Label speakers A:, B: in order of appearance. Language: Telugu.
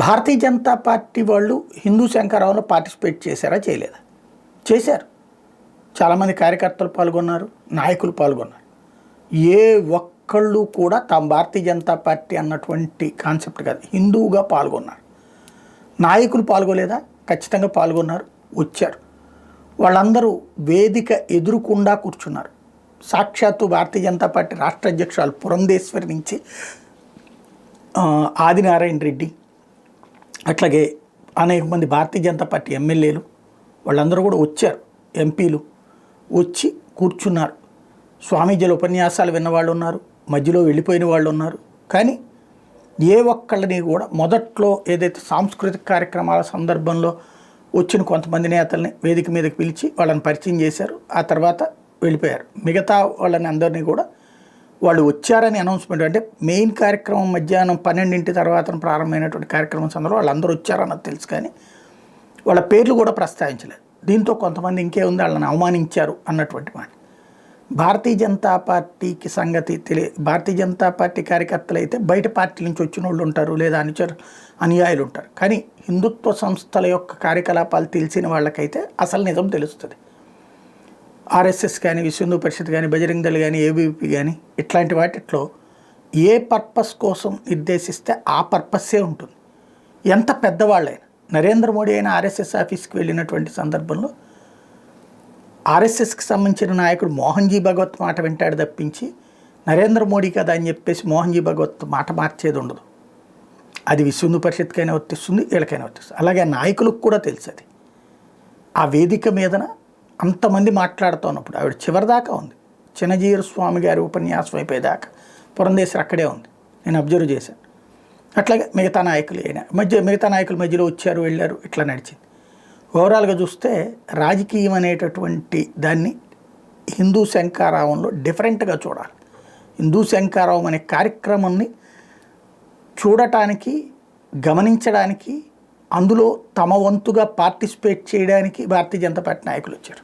A: భారతీయ జనతా పార్టీ వాళ్ళు హిందూ శంకరావులో పార్టిసిపేట్ చేశారా చేయలేదా? చేశారు. చాలామంది కార్యకర్తలు పాల్గొన్నారు, నాయకులు పాల్గొన్నారు. ఏ ఒక్కళ్ళు కూడా తాము భారతీయ జనతా పార్టీ అన్నటువంటి కాన్సెప్ట్ కాదు, హిందువుగా పాల్గొన్నారు. నాయకులు పాల్గొలేదా? ఖచ్చితంగా పాల్గొన్నారు, వచ్చారు. వాళ్ళందరూ వేదిక ఎదురుకుండా కూర్చున్నారు. సాక్షాత్తు భారతీయ జనతా పార్టీ రాష్ట్ర అధ్యక్షురాలు పురంధేశ్వరి నుంచి ఆదినారాయణ రెడ్డి, అట్లాగే అనేక మంది భారతీయ జనతా పార్టీ ఎమ్మెల్యేలు వాళ్ళందరూ కూడా వచ్చారు. ఎంపీలు వచ్చి కూర్చున్నారు. స్వామీజీల ఉపన్యాసాలు విన్నవాళ్ళు ఉన్నారు, మధ్యలో వెళ్ళిపోయిన వాళ్ళు ఉన్నారు. కానీ ఏ ఒక్కళ్ళని కూడా మొదట్లో ఏదైతే సాంస్కృతిక కార్యక్రమాల సందర్భంలో వచ్చిన కొంతమంది నేతల్ని వేదిక మీదకి పిలిచి వాళ్ళని పరిచయం చేశారు. ఆ తర్వాత వెళ్ళిపోయారు. మిగతా వాళ్ళని అందరినీ కూడా వాళ్ళు వచ్చారని అనౌన్స్మెంట్, అంటే మెయిన్ కార్యక్రమం మధ్యాహ్నం 12 తర్వాత ప్రారంభమైనటువంటి కార్యక్రమం సందర్భంలో వాళ్ళందరూ వచ్చారన్నది తెలుసు, కానీ వాళ్ళ పేర్లు కూడా ప్రస్తావించలేదు. దీంతో కొంతమంది ఇంకేముంది వాళ్ళని అవమానించారు అన్నటువంటి మాట. భారతీయ జనతా పార్టీకి సంగతి భారతీయ జనతా పార్టీ కార్యకర్తలు అయితే బయట పార్టీ నుంచి వచ్చిన వాళ్ళు ఉంటారు, లేదా అనుయాయులు ఉంటారు. కానీ హిందుత్వ సంస్థల యొక్క కార్యకలాపాలు తెలిసిన వాళ్ళకైతే అసలు నిజం తెలుస్తుంది. ఆర్ఎస్ఎస్ కానీ, విశ్వ హిందూ పరిషత్ కానీ, బజరంగ్ దళ్ కానీ, ఏబీవీపీ కానీ ఇట్లాంటి వాటిట్లో ఏ పర్పస్ కోసం నిర్దేశిస్తే ఆ పర్పస్సే ఉంటుంది. ఎంత పెద్దవాళ్ళైనా, నరేంద్ర మోడీ అయినా ఆర్ఎస్ఎస్ ఆఫీస్కి వెళ్ళినటువంటి సందర్భంలో ఆర్ఎస్ఎస్కి సంబంధించిన నాయకుడు మోహన్జీ భగవత్ మాట వింటాడు తప్పించి నరేంద్ర మోడీ కదా అని చెప్పేసి మోహన్జీ భగవత్ మాట మార్చేది ఉండదు. అది విశ్వ హిందూ పరిషత్కైనా వర్తిస్తుంది, వీళ్ళకైనా వర్తిస్తుంది. అలాగే నాయకులకు కూడా తెలుసు. అది ఆ వేదిక మీదన అంతమంది మాట్లాడుతున్నప్పుడు ఆవిడ చివరిదాకా ఉంది. చిన్నజీయర్ స్వామి గారి ఉపన్యాసం అయిపోయేదాకా పురంధేశ్వరి అక్కడే ఉంది, నేను అబ్జర్వ్ చేశాను. అట్లాగే మిగతా నాయకులు మిగతా నాయకుల మధ్యలో వచ్చారు, వెళ్ళారు, ఇట్లా నడిచింది. ఓవరాల్గా చూస్తే రాజకీయం అనేటటువంటి దాన్ని హిందూ శంకారావంలో డిఫరెంట్గా చూడాలి. హిందూ శంకారావం అనే కార్యక్రమాన్ని చూడటానికి, గమనించడానికి, అందులో తమ వంతుగా పార్టిసిపేట్ చేయడానికి భారతీయ జనతా పార్టీ నాయకులు వచ్చారు.